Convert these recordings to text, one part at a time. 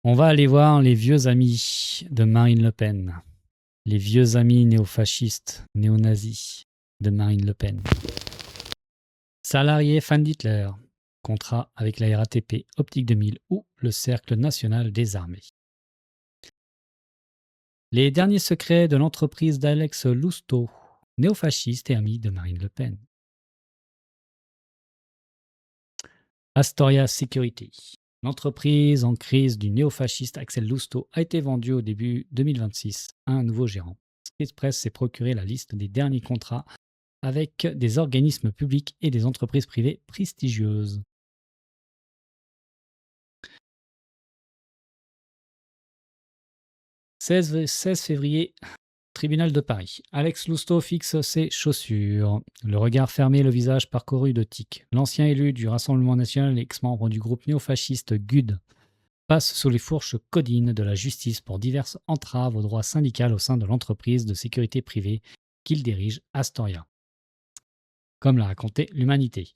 On va aller voir les vieux amis de Marine Le Pen. Les vieux amis néofascistes, néo-nazis de Marine Le Pen. Salarié fan d'Hitler. Contrat avec la RATP, Optique 2000 ou le Cercle national des armées. Les derniers secrets de l'entreprise d'Alex Lousteau, néofasciste et ami de Marine Le Pen. Astoria Security. L'entreprise en crise du néofasciste Axel Lousteau a été vendue au début 2026 à un nouveau gérant. Street Press s'est procuré la liste des derniers contrats avec des organismes publics et des entreprises privées prestigieuses. « 16 février, tribunal de Paris. Alex Lousteau fixe ses chaussures. Le regard fermé, le visage parcouru de tics. L'ancien élu du Rassemblement national et ex-membre du groupe néofasciste GUD passe sous les fourches codines de la justice pour diverses entraves au droit syndical au sein de l'entreprise de sécurité privée qu'il dirige, Astoria. Comme l'a raconté l'Humanité.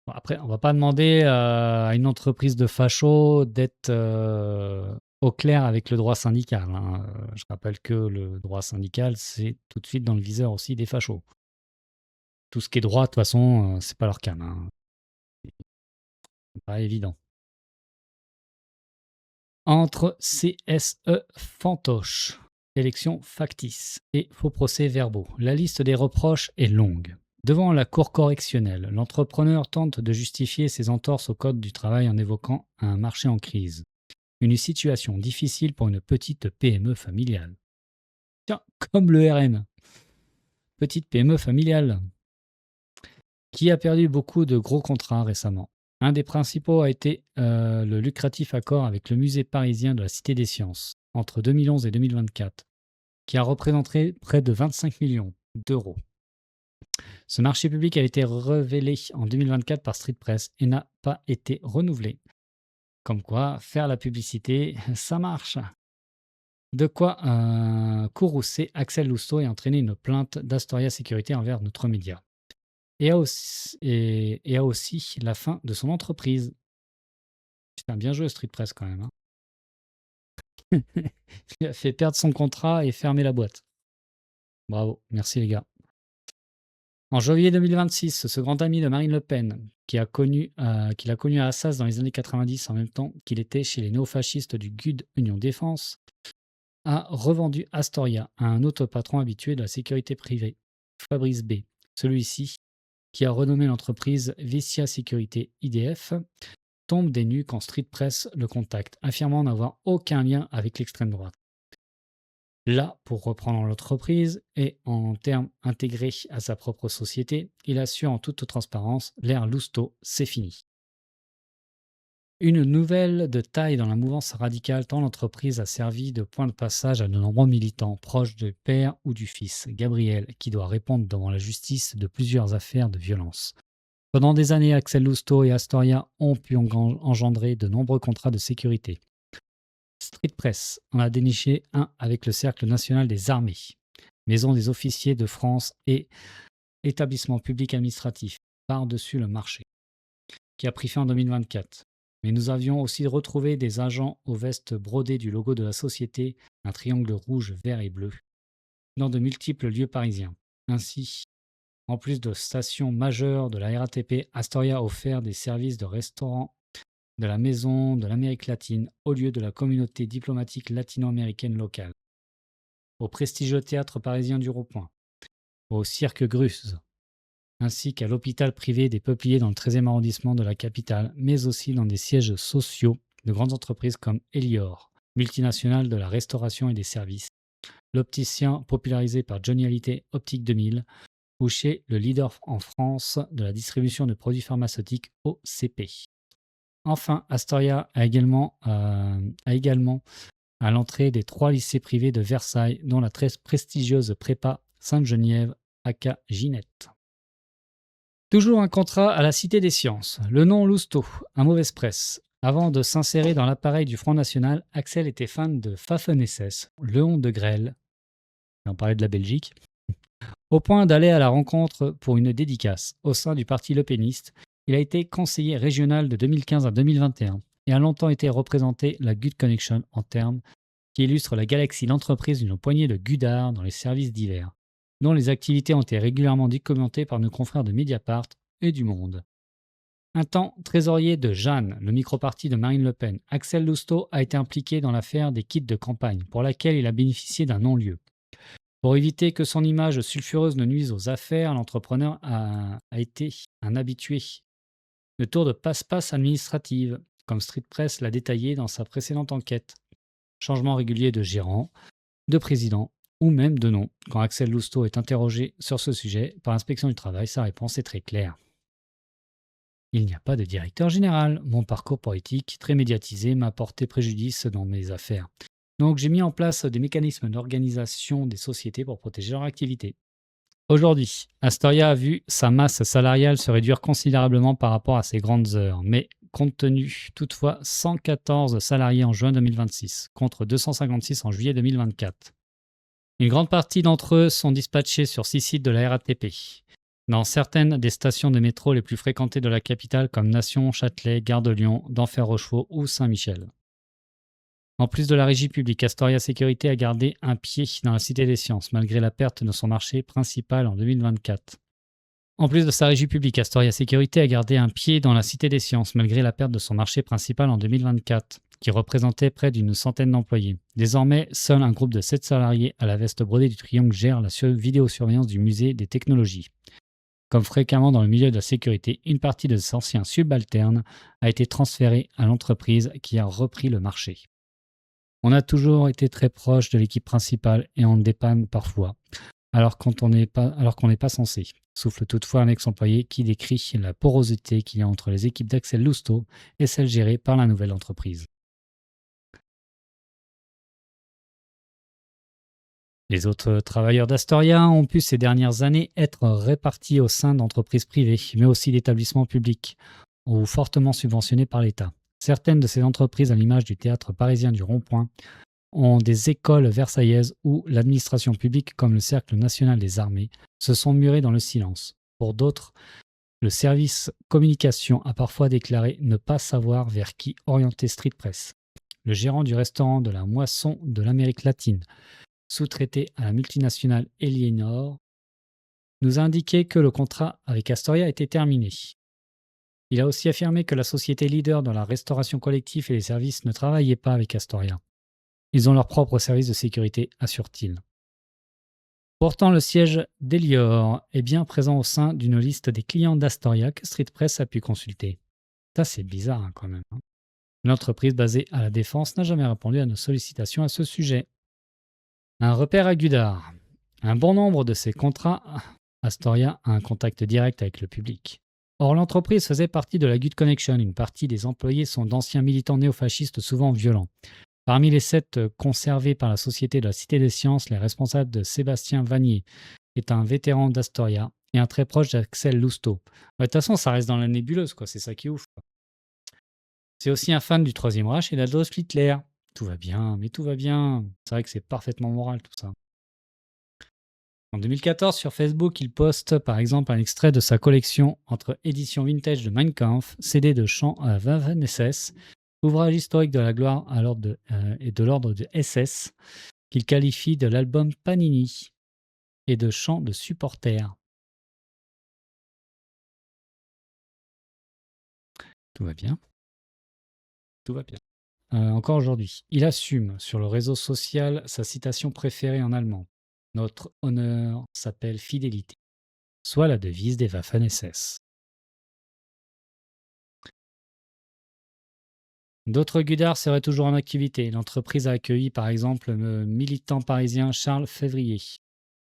Bon, après, on ne va pas demander à une entreprise de fachos d'être au clair avec le droit syndical. Hein. Je rappelle que le droit syndical, c'est tout de suite dans le viseur aussi des fachos. Tout ce qui est droit, de toute façon, c'est pas leur cam. Hein. C'est pas évident. Entre CSE fantoche, élection factice et faux procès-verbaux, la liste des reproches est longue. Devant la cour correctionnelle, l'entrepreneur tente de justifier ses entorses au code du travail en évoquant un marché en crise. Une situation difficile pour une petite PME familiale. Tiens, comme le RN. Petite PME familiale. Qui a perdu beaucoup de gros contrats récemment. Un des principaux a été le lucratif accord avec le musée parisien de la Cité des Sciences, entre 2011 et 2024, qui a représenté près de 25 millions d'euros. Ce marché public a été révélé en 2024 par Street Press et n'a pas été renouvelé. Comme quoi, faire la publicité, ça marche. De quoi courroucer Axel Lousteau et entraîner une plainte d'Astoria Sécurité envers notre média. Et a aussi la fin de son entreprise. Putain, bien joué Street Press quand même. Hein. Il a fait perdre son contrat et fermer la boîte. Bravo, merci les gars. En janvier 2026, ce grand ami de Marine Le Pen, qu'il a connu à Assas dans les années 90 en même temps qu'il était chez les néofascistes du GUD Union Défense, a revendu Astoria à un autre patron habitué de la sécurité privée, Fabrice B. Celui-ci, qui a renommé l'entreprise Vicia Sécurité IDF, tombe des nues quand Street Press le contacte, affirmant n'avoir aucun lien avec l'extrême droite. Là, pour reprendre l'entreprise et en termes intégrés à sa propre société, il assure en toute transparence l'ère Lousteau, c'est fini. Une nouvelle de taille dans la mouvance radicale tant l'entreprise a servi de point de passage à de nombreux militants proches du père ou du fils, Gabriel, qui doit répondre devant la justice de plusieurs affaires de violence. Pendant des années, Axel Lousteau et Astoria ont pu engendrer de nombreux contrats de sécurité. Street Press en a déniché un avec le Cercle national des armées, Maison des officiers de France et établissement public administratif, par-dessus le marché, qui a pris fin en 2024. Mais nous avions aussi retrouvé des agents aux vestes brodées du logo de la société, un triangle rouge, vert et bleu, dans de multiples lieux parisiens. Ainsi, en plus de stations majeures de la RATP, Astoria a offert des services de restaurant de la Maison de l'Amérique latine au lieu de la communauté diplomatique latino-américaine locale, au prestigieux théâtre parisien du Rond-Point, au Cirque Gruz, ainsi qu'à l'hôpital privé des Peupliers dans le 13e arrondissement de la capitale, mais aussi dans des sièges sociaux de grandes entreprises comme Elior, multinationale de la restauration et des services, l'opticien popularisé par Johnny Hallyday Optique 2000, ou chez le leader en France de la distribution de produits pharmaceutiques OCP. Enfin, Astoria a également à l'entrée des 3 lycées privés de Versailles, dont la très prestigieuse prépa Sainte-Geneviève, aka Ginette. Toujours un contrat à la Cité des Sciences. Le nom Lousteau, un mauvaise presse. Avant de s'insérer dans l'appareil du Front National, Axel était fan de Pfaffen-SS, Léon de Grelle, on parlait de la Belgique, au point d'aller à la rencontre pour une dédicace. Au sein du parti lepéniste, il a été conseiller régional de 2015 à 2021. et a longtemps été représentée la Good Connection en termes qui illustrent la galaxie d'entreprises d'une poignée de gudards dans les services divers, dont les activités ont été régulièrement documentées par nos confrères de Mediapart et du Monde. Un temps trésorier de Jeanne, le micro-parti de Marine Le Pen, Axel Lousteau a été impliqué dans l'affaire des kits de campagne, pour laquelle il a bénéficié d'un non-lieu. Pour éviter que son image sulfureuse ne nuise aux affaires, l'entrepreneur a été un habitué. Le tour de passe-passe administrative, comme Street Press l'a détaillé dans sa précédente enquête. Changement régulier de gérant, de président ou même de nom. Quand Axel Lousteau est interrogé sur ce sujet par l'inspection du travail, sa réponse est très claire. Il n'y a pas de directeur général. Mon parcours politique, très médiatisé, m'a porté préjudice dans mes affaires. Donc j'ai mis en place des mécanismes d'organisation des sociétés pour protéger leur activité. Aujourd'hui, Astoria a vu sa masse salariale se réduire considérablement par rapport à ses grandes heures, mais compte tenu toutefois 114 salariés en juin 2026, contre 256 en juillet 2024. Une grande partie d'entre eux sont dispatchés sur 6 sites de la RATP, dans certaines des stations de métro les plus fréquentées de la capitale comme Nation, Châtelet, Gare de Lyon, d'Enfer-Rochefort ou Saint-Michel. En plus de la régie publique, Astoria Sécurité a gardé un pied dans la Cité des Sciences, malgré la perte de son marché principal en 2024. En plus de sa régie publique, Astoria Sécurité a gardé un pied dans la Cité des Sciences, malgré la perte de son marché principal en 2024, qui représentait près d'une centaine d'employés. Désormais, seul un groupe de 7 salariés à la veste brodée du triangle gère la vidéosurveillance du musée des technologies. Comme fréquemment dans le milieu de la sécurité, une partie de ses anciens subalternes a été transférée à l'entreprise qui a repris le marché. On a toujours été très proche de l'équipe principale et on dépanne parfois, alors qu'on n'est pas censé. Souffle toutefois un ex-employé qui décrit la porosité qu'il y a entre les équipes d'Axel Lousteau et celles gérées par la nouvelle entreprise. Les autres travailleurs d'Astoria ont pu ces dernières années être répartis au sein d'entreprises privées, mais aussi d'établissements publics ou fortement subventionnés par l'État. Certaines de ces entreprises, à l'image du théâtre parisien du Rond-Point, ont des écoles versaillaises où l'administration publique, comme le Cercle national des armées, se sont murées dans le silence. Pour d'autres, le service communication a parfois déclaré ne pas savoir vers qui orienter Street Press. Le gérant du restaurant de la Moisson de l'Amérique latine, sous-traité à la multinationale Alienor, nous a indiqué que le contrat avec Astoria était terminé. Il a aussi affirmé que la société leader dans la restauration collective et les services ne travaillait pas avec Astoria. Ils ont leur propre service de sécurité, assure-t-il. Pourtant, le siège d'Elior est bien présent au sein d'une liste des clients d'Astoria que Street Press a pu consulter. Ça, c'est bizarre quand même. L'entreprise basée à la Défense n'a jamais répondu à nos sollicitations à ce sujet. Un repère à Gudard. Un bon nombre de ces contrats, Astoria a un contact direct avec le public. Or, l'entreprise faisait partie de la Good Connection. Une partie des employés sont d'anciens militants néofascistes souvent violents. Parmi les 7 conservés par la Société de la Cité des Sciences, les responsables de Sébastien Vanier est un vétéran d'Astoria et un très proche d'Axel Lousteau. De toute façon, ça reste dans la nébuleuse, quoi. C'est ça qui est ouf. C'est aussi un fan du Troisième Reich et d'Adolf Hitler. Tout va bien, mais tout va bien. C'est vrai que c'est parfaitement moral tout ça. En 2014, sur Facebook, il poste par exemple un extrait de sa collection entre éditions vintage de Mein Kampf, CD de chant à Waffen-SS, ouvrage historique de la gloire et de l'ordre de SS, qu'il qualifie de l'album Panini et de chant de supporters. Tout va bien. Tout va bien. Encore aujourd'hui, il assume sur le réseau social sa citation préférée en allemand. Notre honneur s'appelle fidélité, soit la devise des Waffen-SS. D'autres Gudards seraient toujours en activité. L'entreprise a accueilli par exemple le militant parisien Charles Février.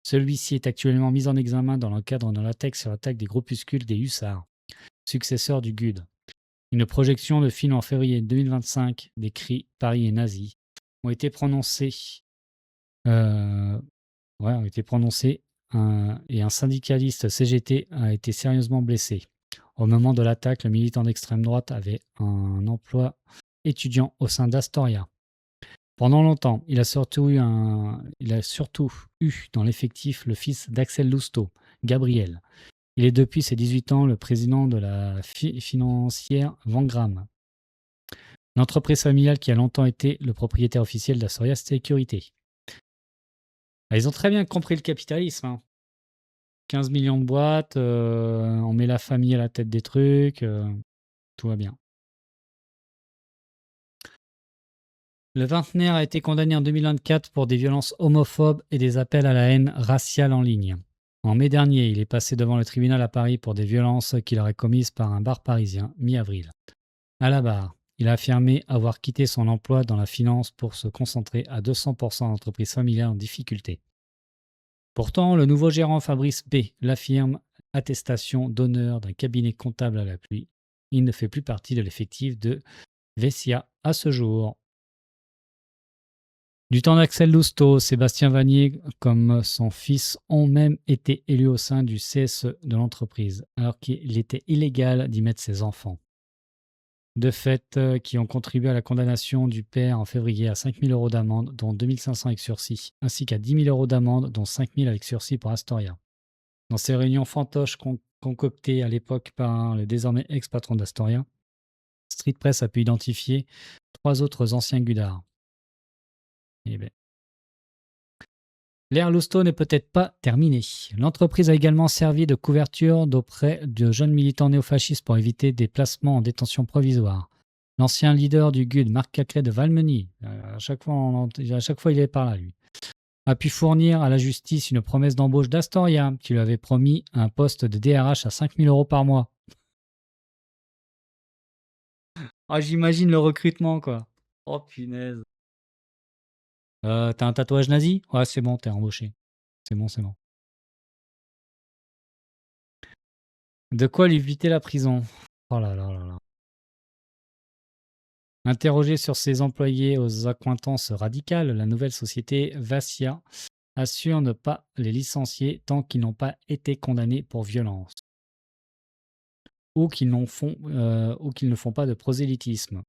Celui-ci est actuellement mis en examen dans le cadre de l'attaque sur l'attaque des groupuscules des Hussards, successeurs du GUD. Une projection de film en février 2025 des cris Paris est nazi ont été prononcés. Et un syndicaliste CGT a été sérieusement blessé. Au moment de l'attaque, le militant d'extrême droite avait un emploi étudiant au sein d'Astoria. Pendant longtemps, il a surtout eu dans l'effectif le fils d'Axel Lousteau, Gabriel. Il est depuis ses 18 ans le président de la financière Vangram. L'entreprise familiale qui a longtemps été le propriétaire officiel d'Astoria Security. Ah, ils ont très bien compris le capitalisme, hein. 15 millions de boîtes, on met la famille à la tête des trucs, tout va bien. Le vingtenaire a été condamné en 2024 pour des violences homophobes et des appels à la haine raciale en ligne. En mai dernier, il est passé devant le tribunal à Paris pour des violences qu'il aurait commises par un bar parisien, mi-avril. À la barre, il a affirmé avoir quitté son emploi dans la finance pour se concentrer à 200% en entreprise familiale en difficulté. Pourtant, le nouveau gérant Fabrice B. l'affirme, attestation d'honneur d'un cabinet comptable à la pluie. Il ne fait plus partie de l'effectif de Vessia à ce jour. Du temps d'Axel Lousteau, Sébastien Vanier, comme son fils, ont même été élus au sein du CSE de l'entreprise, alors qu'il était illégal d'y mettre ses enfants. De fait, qui ont contribué à la condamnation du père en février à 5 000 € d'amende, dont 2 500 avec sursis, ainsi qu'à 10 000 € d'amende, dont 5 000 avec sursis pour Astoria. Dans ces réunions fantoches concoctées à l'époque par le désormais ex-patron d'Astoria, Street Press a pu identifier 3 autres anciens gudards. Eh ben. L'ère Lousteau n'est peut-être pas terminée. L'entreprise a également servi de couverture d'auprès de jeunes militants néofascistes pour éviter des placements en détention provisoire. L'ancien leader du GUD, Marc Cacré de Valmeny, à chaque fois il est par là, lui, a pu fournir à la justice une promesse d'embauche d'Astoria, qui lui avait promis un poste de DRH à 5 000 € par mois. Ah, j'imagine le recrutement, quoi. Oh, punaise. T'as un tatouage nazi? Ouais, c'est bon, t'es embauché. C'est bon, c'est bon. De quoi lui éviter la prison? Oh là là là là. Interrogé sur ses employés aux accointances radicales, la nouvelle société Vassia assure ne pas les licencier tant qu'ils n'ont pas été condamnés pour violence ou qu'ils ne font pas de prosélytisme.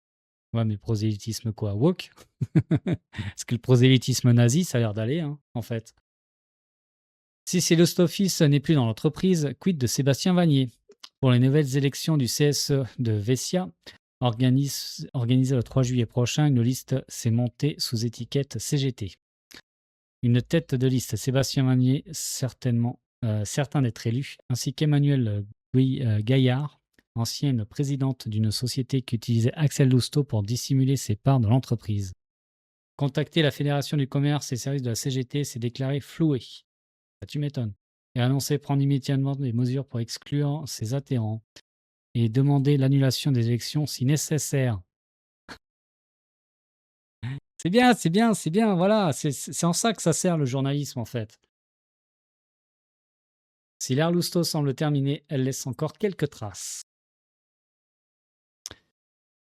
Ouais, mais prosélytisme quoi? Woke? Parce que le prosélytisme nazi, ça a l'air d'aller, hein, en fait. Si Célestofis n'est plus dans l'entreprise, quid de Sébastien Vanier? Pour les nouvelles élections du CSE de Vessia, organisée le 3 juillet prochain, une liste s'est montée sous étiquette CGT. Une tête de liste, Sébastien Vanier, certain d'être élu, ainsi qu'Emmanuel Gaillard, ancienne présidente d'une société qui utilisait Axel Lousteau pour dissimuler ses parts de l'entreprise. Contacter la Fédération du commerce et services de la CGT s'est déclaré floué. Ça, tu m'étonnes. Et annoncé prendre immédiatement des mesures pour exclure ses adhérents et demander l'annulation des élections si nécessaire. C'est bien, c'est bien, c'est bien, voilà. C'est en ça que ça sert le journalisme, en fait. Si l'ère Lousteau semble terminée, elle laisse encore quelques traces.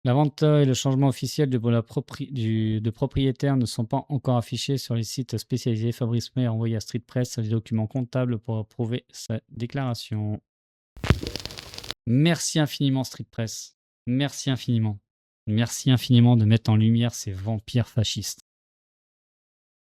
La vente et le changement officiel de propriétaire ne sont pas encore affichés sur les sites spécialisés. Fabrice May a envoyé à Street Press les documents comptables pour approuver sa déclaration. Merci infiniment Street Press. Merci infiniment. Merci infiniment de mettre en lumière ces vampires fascistes.